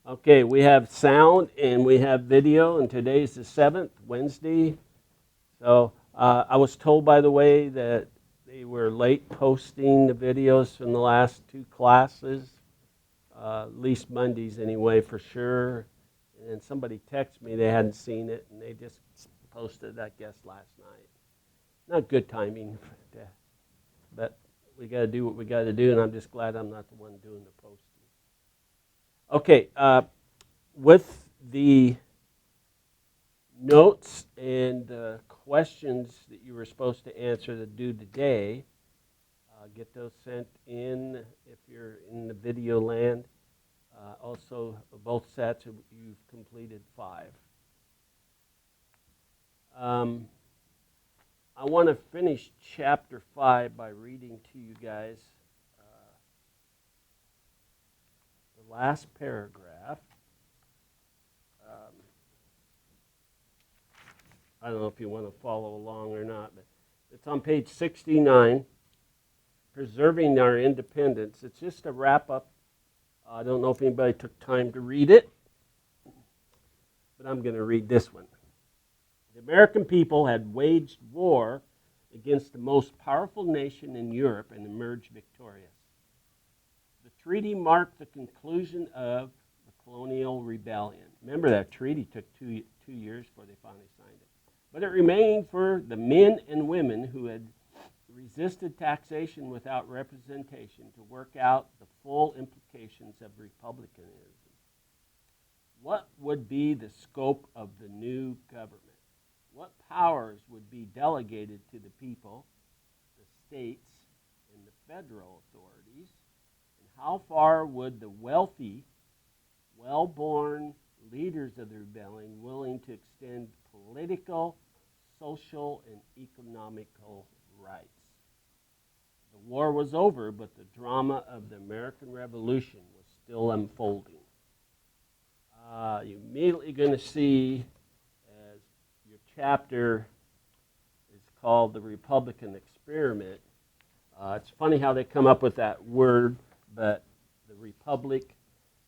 Okay, we have sound and we have video, and today's the 7th, Wednesday. So I was told, by the way, that they were late posting the videos from the last two classes, at least Mondays anyway, for sure. And somebody texted me they hadn't seen it, and they just posted, I guess, last night. Not good timing, but we got to do what we got to do, and I'm just glad I'm not the one doing the posting. Okay, with the notes and questions that you were supposed to answer to do today, get those sent in if you're in the video land. Also, both sets, you've completed 5. I want to finish chapter 5 by reading to you guys the last paragraph. I don't know if you want to follow along or not, but it's on page 69, Preserving Our Independence. It's just a wrap-up. I don't know if anybody took time to read it, but I'm going to read this one. The American people had waged war against the most powerful nation in Europe and emerged victorious. The treaty marked the conclusion of the colonial rebellion. Remember, that treaty took two years before they finally signed it. But it remained for the men and women who had resisted taxation without representation to work out the full implications of republicanism. What would be the scope of the new government? What powers would be delegated to the people, the states, and the federal authorities? And how far would the wealthy, well-born leaders of the rebellion willing to extend political, social, and economical rights? The war was over, but the drama of the American Revolution was still unfolding. You're immediately going to see, as your chapter is called The Republican Experiment, it's funny how they come up with that word, but the republic,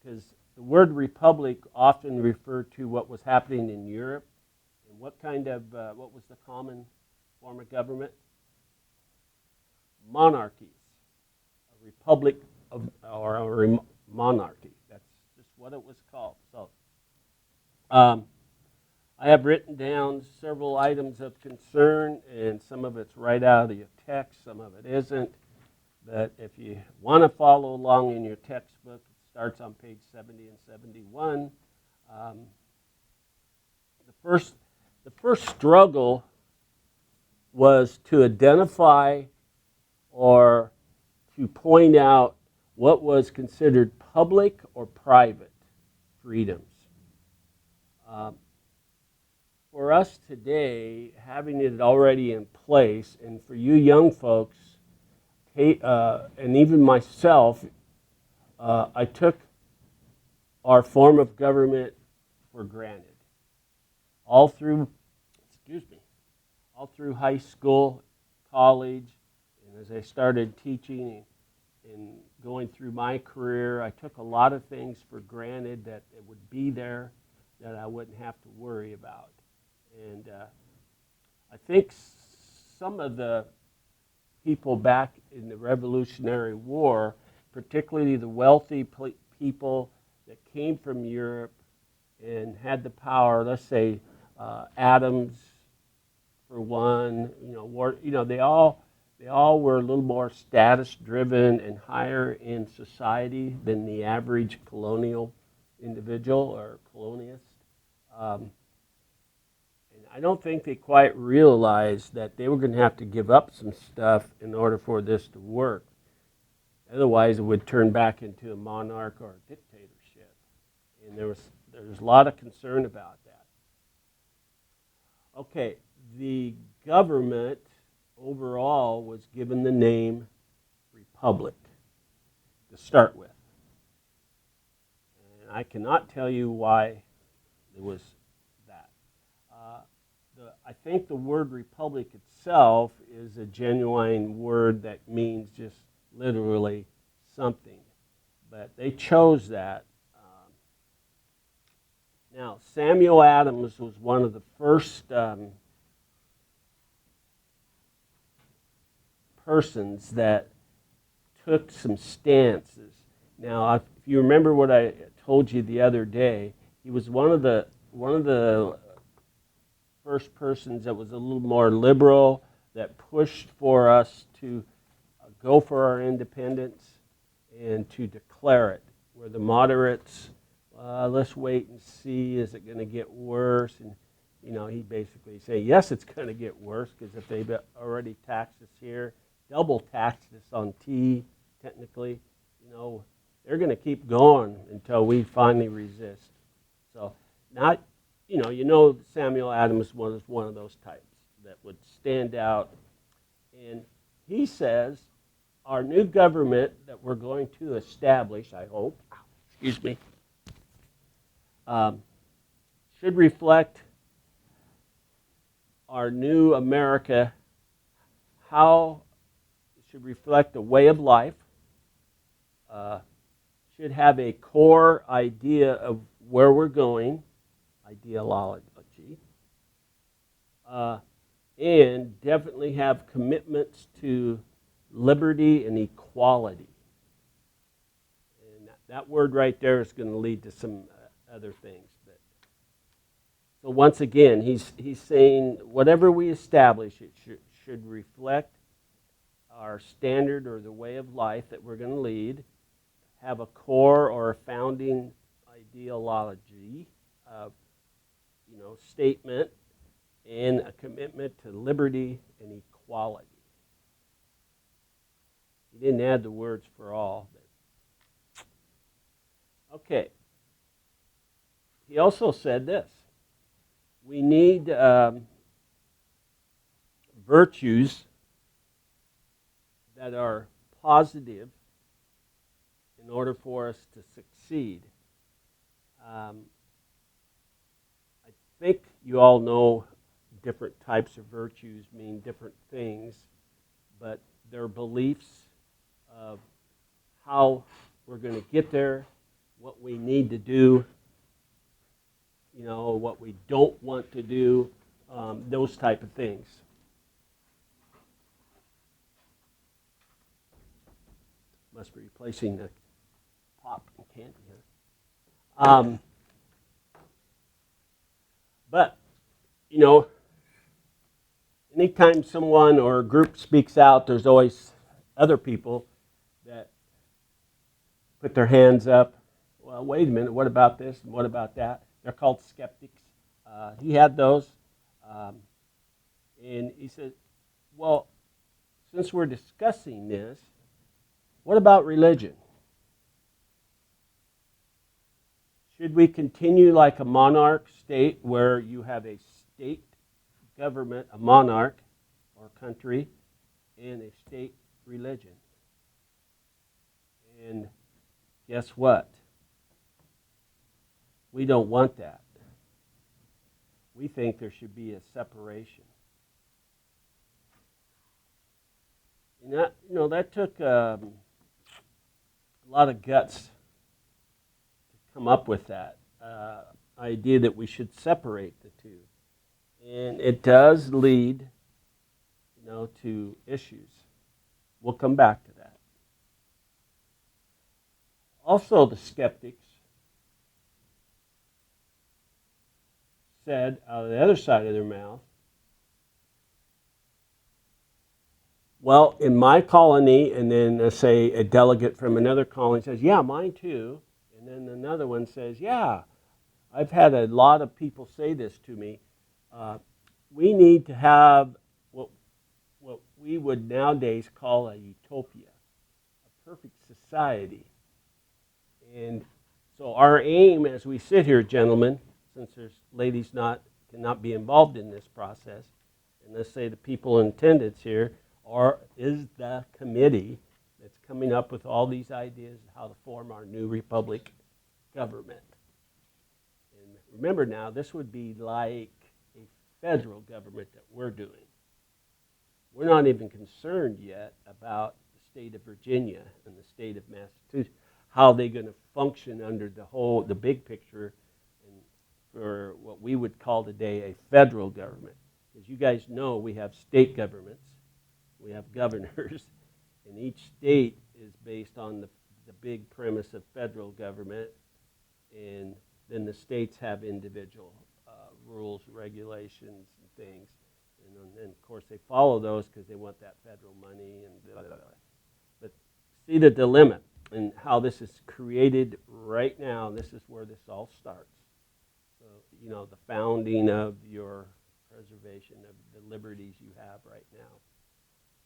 because the word republic often referred to what was happening in Europe. And what was the common form of government? Monarchies. A republic or a monarchy. That's just what it was called. So I have written down several items of concern, and some of it's right out of your text, some of it isn't. But if you want to follow along in your textbook, it starts on page 70 and 71. The first struggle was to identify or to point out what was considered public or private freedoms. For us today, having it already in place, and for you young folks, and even myself, I took our form of government for granted. All through high school, college, and as I started teaching and going through my career, I took a lot of things for granted that it would be there, that I wouldn't have to worry about. And I think some of the people back in the Revolutionary War, particularly the wealthy people that came from Europe and had the power, let's say Adams, for one, they all were a little more status-driven and higher in society than the average colonial individual or colonialist. And I don't think they quite realized that they were going to have to give up some stuff in order for this to work. Otherwise, it would turn back into a monarch or a dictatorship. And there was a lot of concern about that. Okay, the government overall was given the name Republic to start with. And I cannot tell you why it was that. I think the word republic itself is a genuine word that means just literally something. But they chose that Now, Samuel Adams was one of the first persons that took some stances. Now, if you remember what I told you the other day, he was one of the first persons that was a little more liberal, that pushed for us to go for our independence and to declare it. Where the moderates, let's wait and see, is it going to get worse? And he basically say, yes, it's going to get worse, because if they've already taxed us here, double taxed us on tea, technically, they're going to keep going until we finally resist. So, not, Samuel Adams was one of those types that would stand out. And he says, our new government that we're going to establish, I hope, should reflect our new America, should reflect a way of life, should have a core idea of where we're going, ideology, and definitely have commitments to liberty and equality. And that word right there is going to lead to some other things. So once again, he's saying whatever we establish, it should reflect our standard or the way of life that we're going to lead, have a core or a founding ideology, statement, and a commitment to liberty and equality. He didn't add the words for all. Okay. He also said this. We need virtues that are positive in order for us to succeed. I think you all know different types of virtues mean different things, but they're beliefs of how we're going to get there, what we need to do, what we don't want to do, those type of things. Must be replacing the pop and candy here. But, anytime someone or a group speaks out, there's always other people that put their hands up. Well, wait a minute, what about this and what about that? They're called skeptics. He had those. And he said, well, since we're discussing this, what about religion? Should we continue like a monarch state where you have a state government, a monarch or country, and a state religion? And guess what? We don't want that. We think there should be a separation. And that took a lot of guts to come up with that idea that we should separate the two. And it does lead, to issues. We'll come back to that. Also, the skeptics said out of the other side of their mouth, well, in my colony, and then say a delegate from another colony says, yeah, mine too. And then another one says, yeah, I've had a lot of people say this to me. We need to have what we would nowadays call a utopia, a perfect society. And so our aim as we sit here, gentlemen, since there's ladies cannot be involved in this process, and let's say the people in attendance here is the committee that's coming up with all these ideas of how to form our new republic government. And remember now, this would be like a federal government that we're doing. We're not even concerned yet about the state of Virginia and the state of Massachusetts, how they're going to function under the big picture. And for what we would call today a federal government. As you guys know, we have state governments, we have governors, and each state is based on the big premise of federal government, and then the states have individual rules, regulations, and things. And of course, they follow those because they want that federal money. And blah, blah, blah. But see the dilemma and how this is created right now. This is where this all starts. So, you know, the founding of your preservation of the liberties you have right now.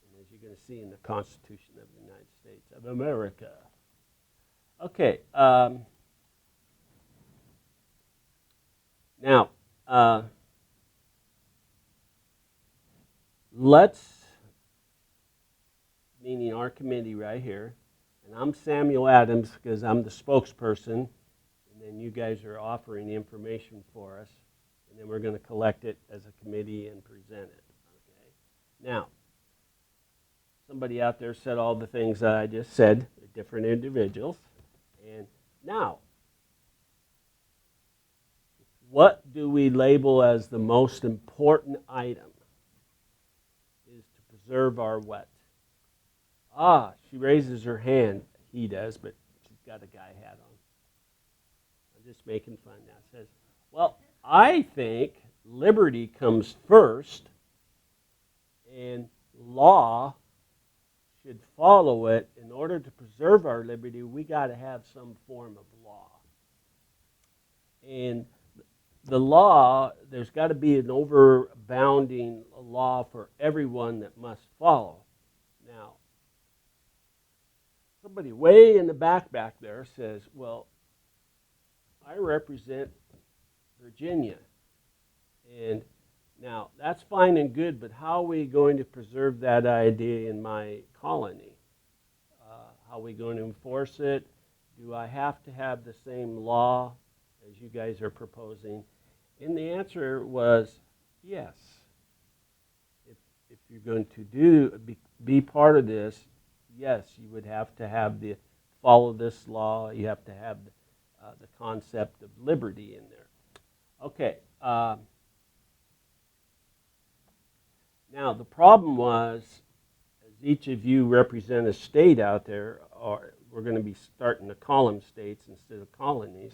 And as you're going to see in the Constitution of the United States of America. Okay. Now, let's, meaning our committee right here, and I'm Samuel Adams because I'm the spokesperson, and then you guys are offering the information for us, and then we're going to collect it as a committee and present it. Okay. Now, somebody out there said all the things that I just said, different individuals, and now, what do we label as the most important item? Is to preserve our what? Ah, she raises her hand. He does, but she's got a guy hat on. I'm just making fun now. Says, well, I think liberty comes first, and law should follow it. In order to preserve our liberty, we got to have some form of law. And the law, there's got to be an overbounding law for everyone that must follow. Now, somebody way in the back there says, well, I represent Virginia. And now, that's fine and good, but how are we going to preserve that idea in my colony? How are we going to enforce it? Do I have to have the same law as you guys are proposing? And the answer was yes. If you're going to be part of this, yes, you would have to follow this law. You have to have the concept of liberty in there. Okay. Now, the problem was, as each of you represent a state out there, or we're going to be starting to call them states instead of colonies,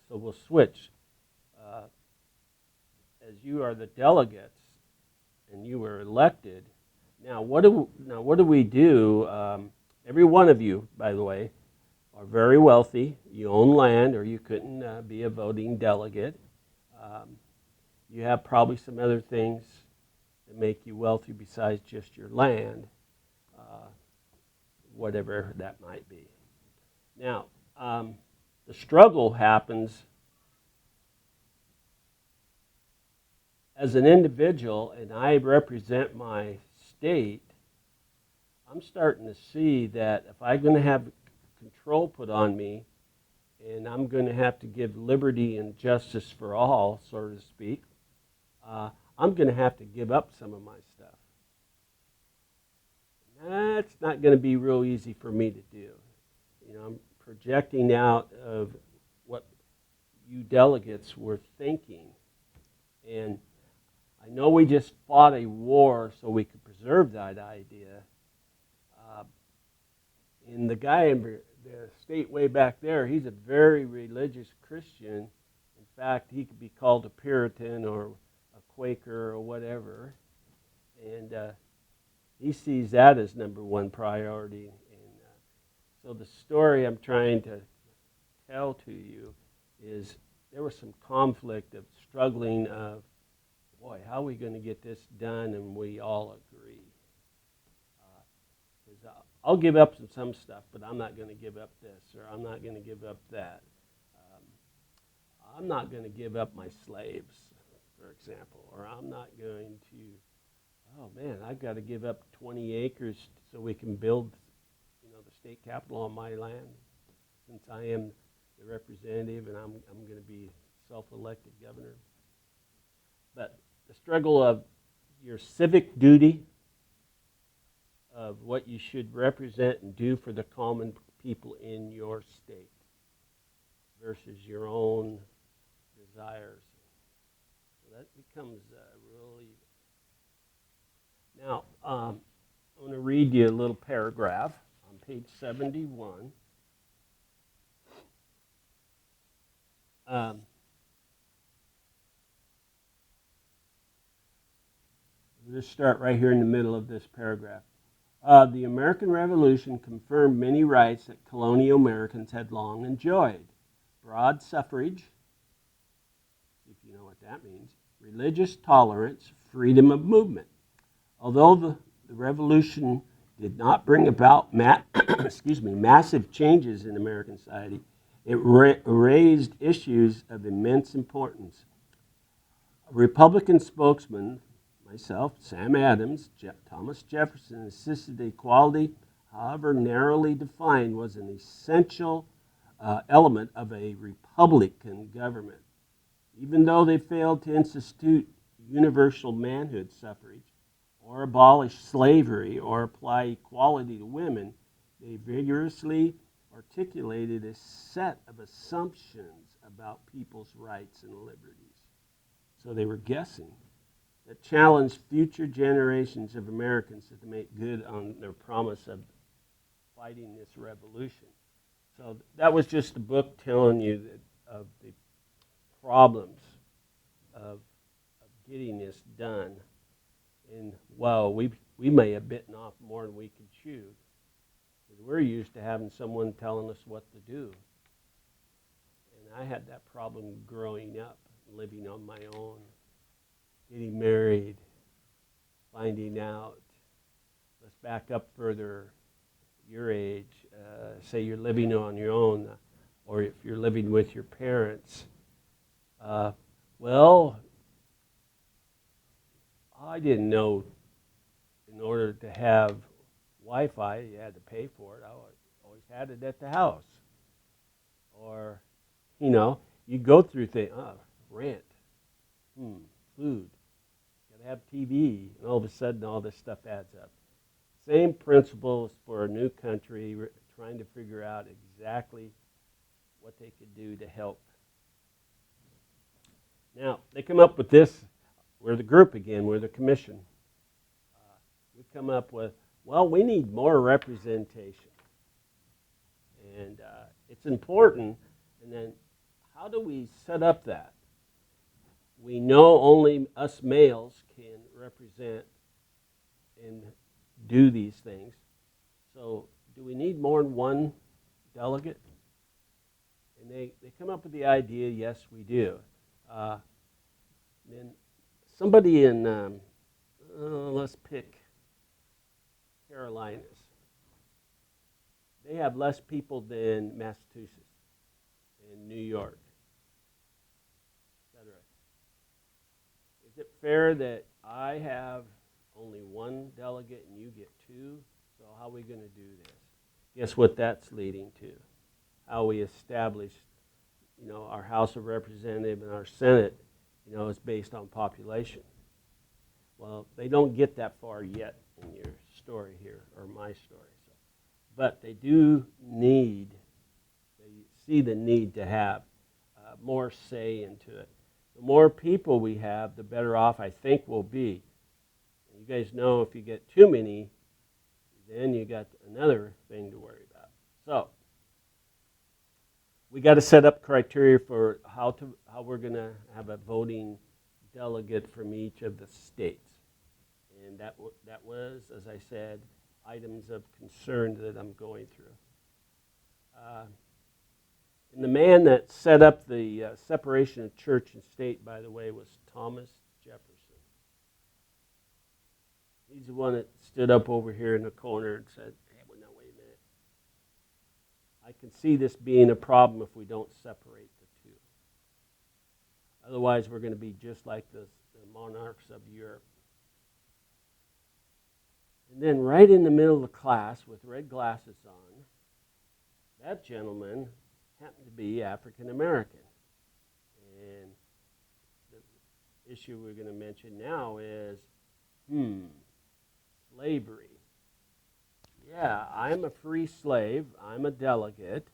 so we'll switch. As you are the delegates and you were elected, now what do we do? Every one of you, by the way, are very wealthy. You own land, or you couldn't be a voting delegate. You have probably some other things that make you wealthy besides just your land, whatever that might be. Now, the struggle happens as an individual, and I represent my state. I'm starting to see that if I'm going to have control put on me, and I'm going to have to give liberty and justice for all, so to speak, I'm going to have to give up some of my stuff. That's not going to be real easy for me to do. You know, I'm projecting out of what you delegates were thinking. And I know we just fought a war so we could preserve that idea. And the guy in the state way back there, he's a very religious Christian. In fact, he could be called a Puritan or a Quaker or whatever. And he sees that as number one priority. And so the story I'm trying to tell to you is there was some conflict of struggling of, boy, how are we going to get this done and we all agree? Because I'll give up some stuff, but I'm not going to give up this, or I'm not going to give up that. I'm not going to give up my slaves, for example, or I'm not going to, oh man, I've got to give up 20 acres so we can build, the state capitol on my land, since I am the representative and I'm going to be self-elected governor. But the struggle of your civic duty, of what you should represent and do for the common people in your state versus your own desires that becomes really. Now, I'm going to read you a little paragraph on page 71. We'll just start right here in the middle of this paragraph. The American Revolution confirmed many rights that colonial Americans had long enjoyed. Broad suffrage, if you know what that means, religious tolerance, freedom of movement. Although the revolution did not bring about massive changes in American society, it raised issues of immense importance. A Republican spokesman, myself, Sam Adams, Thomas Jefferson, insisted that equality, however narrowly defined, was an essential element of a Republican government. Even though they failed to institute universal manhood suffrage, or abolish slavery, or apply equality to women, they vigorously articulated a set of assumptions about people's rights and liberties. So they were guessing that challenged future generations of Americans to make good on their promise of fighting this revolution. So that was just a book telling you that, of the problems of getting this done. And wow, we may have bitten off more than we could chew. Because we're used to having someone telling us what to do. And I had that problem growing up, living on my own, getting married, finding out. Let's back up further. Your age, say you're living on your own, or if you're living with your parents. Well, I didn't know in order to have Wi-Fi, you had to pay for it. I always had it at the house. Or, you go through things, rent, food, got to have TV, and all of a sudden all this stuff adds up. Same principles for a new country, trying to figure out exactly what they could do to help. Now, they come up with this. We're the group again. We're the commission. We come up with, well, we need more representation. And it's important. And then how do we set up that? We know only us males can represent and do these things. So do we need more than one delegate? And they come up with the idea, yes, we do. Then somebody in, let's pick Carolinas. They have less people than Massachusetts and New York, etc. Is it fair that I have only one delegate and you get two? So how are we going to do this? Guess what that's leading to? How we establish, our House of Representatives and our Senate, is based on population. Well, they don't get that far yet in your story here, or my story. So. But they do need, they see the need to have more say into it. The more people we have, the better off I think we'll be. You guys know if you get too many, then you got another thing to worry about. So we got to set up criteria for how we're going to have a voting delegate from each of the states. And that was, as I said, items of concern that I'm going through. And the man that set up the separation of church and state, by the way, was Thomas Jefferson. He's the one that stood up over here in the corner and said, hey, well, no, wait a minute. I can see this being a problem if we don't separate the two. Otherwise, we're going to be just like the monarchs of Europe. And then right in the middle of the class with red glasses on, that gentleman happened to be African American. And the issue we're going to mention now is, slavery. Yeah, I'm a free slave. I'm a delegate.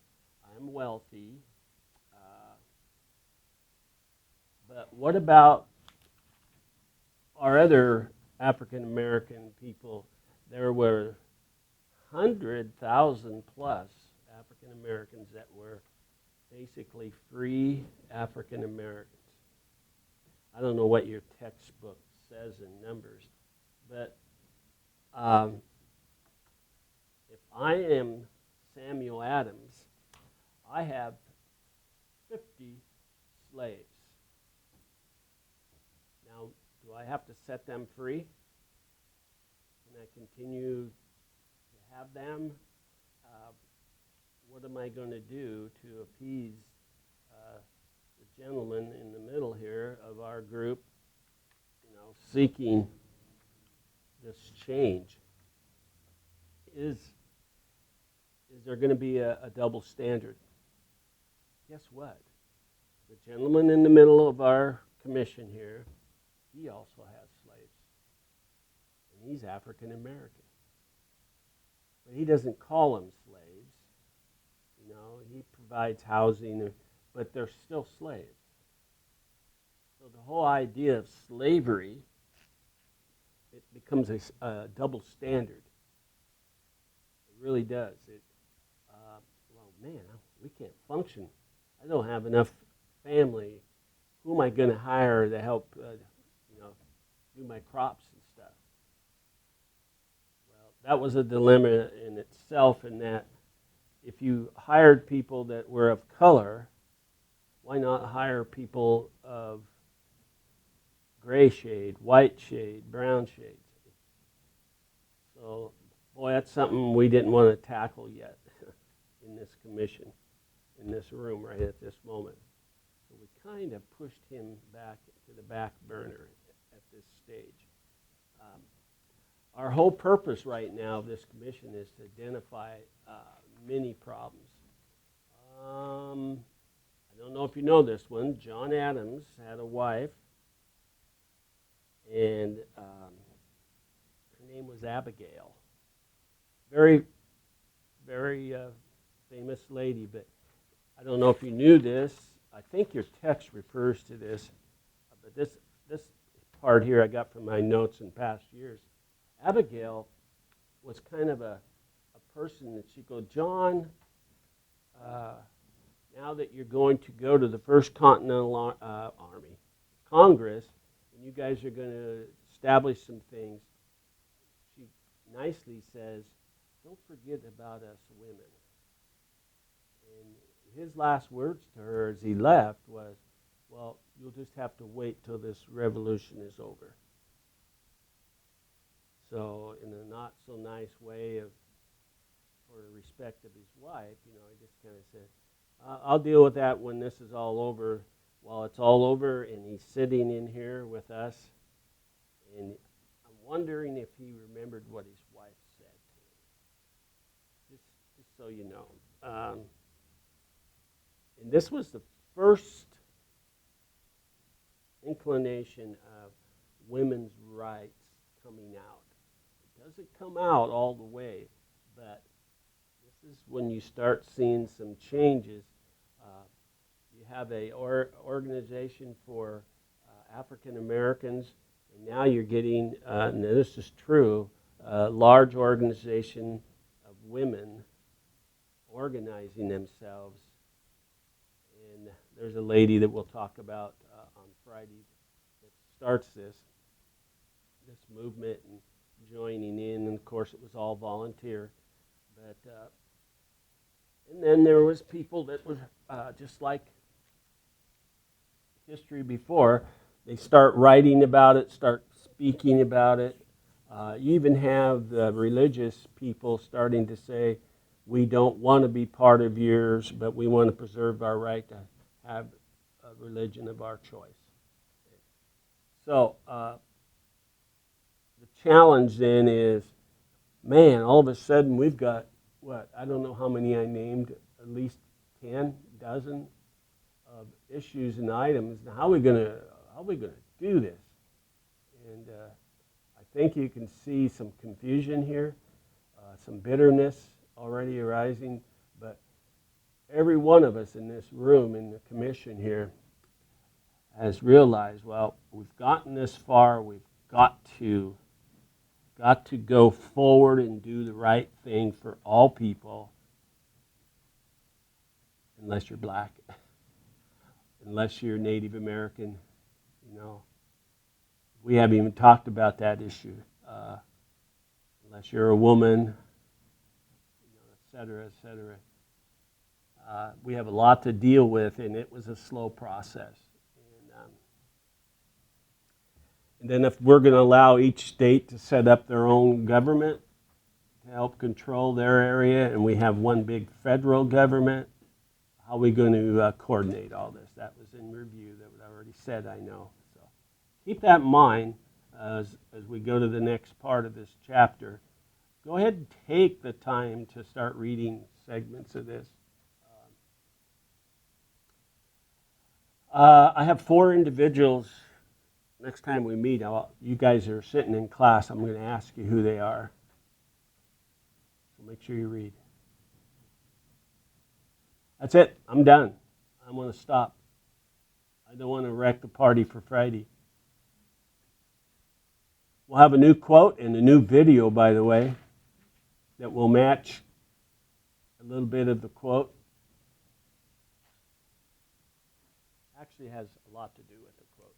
I'm wealthy. But what about our other African American people, there were 100,000 plus African Americans that were basically free African Americans. I don't know what your textbook says in numbers, but if I am Samuel Adams, I have 50 slaves. Now, do I have to set them free? Can I continue to have them? What am I going to do to appease the gentleman in the middle here of our group, seeking this change? Is there going to be a double standard? Guess what? The gentleman in the middle of our commission here, he also has slaves. And he's African American. But he doesn't call them slaves. He provides housing, but they're still slaves. So the whole idea of slavery, it becomes a double standard. It really does. We can't function. I don't have enough family. Who am I going to hire to help, do my crops and stuff? Well, that was a dilemma in itself, in that if you hired people that were of color, why not hire people of gray shade, white shade, brown shade? So, boy, that's something we didn't want to tackle yet in this commission, in this room right at this moment. So we kind of pushed him back to the back burner at this stage. Our whole purpose right now of this commission is to identify many problems. I don't know if you know this one. John Adams had a wife, and her name was Abigail. Very, very famous lady, but I don't know if you knew this. I think your text refers to this, but this part here I got from my notes in past years. Abigail was kind of a person that she'd go, John, now that you're going to go to the First Continental Army, Congress, and you guys are going to establish some things, she nicely says, don't forget about us women. And his last words to her as he left was, well, you'll just have to wait till this revolution is over. So in a not so nice way for the respect of his wife, he just kind of said, I'll deal with that when this is all over. While it's all over and he's sitting in here with us, and I'm wondering if he remembered what his wife said to him. Just so you know. And this was the first inclination of women's rights coming out. It doesn't come out all the way, but this is when you start seeing some changes. You have a organization for African Americans, and now you're getting, and this is true, a large organization of women organizing themselves. And there's a lady that we'll talk about on Friday that starts this movement and joining in. And of course, it was all volunteer. But and then there was people that were just like history before. They start writing about it, start speaking about it. You even have the religious people starting to say, we don't want to be part of yours, but we want to preserve our right to have a religion of our choice. So the challenge then is, man, all of a sudden we've got, I don't know how many I named, at least 10, dozen of issues and items. Now, how are we going to do this? And I think you can see some confusion here, some bitterness already arising, but every one of us in this room, in the commission here, has realized, well, we've gotten this far, we've got to go forward and do the right thing for all people, unless you're black, unless you're Native American. You know, we haven't even talked about that issue. Unless you're a woman, et cetera, et cetera. We have a lot to deal with, and it was a slow process. And then if we're going to allow each state to set up their own government to help control their area, and we have one big federal government, how are we going to coordinate all this? That was in review. That was already said, I know. So keep that in mind as we go to the next part of this chapter. Go ahead and take the time to start reading segments of this. I have 4 individuals. Next time we meet, you guys are sitting in class, I'm going to ask you who they are. So make sure you read. That's it. I'm done. I'm going to stop. I don't want to wreck the party for Friday. We'll have a new quote and a new video, by the way, that will match a little bit of the quote. Actually has a lot to do with the quote.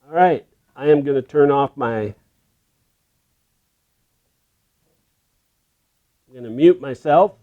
All right, I am going to turn off I'm going to mute myself.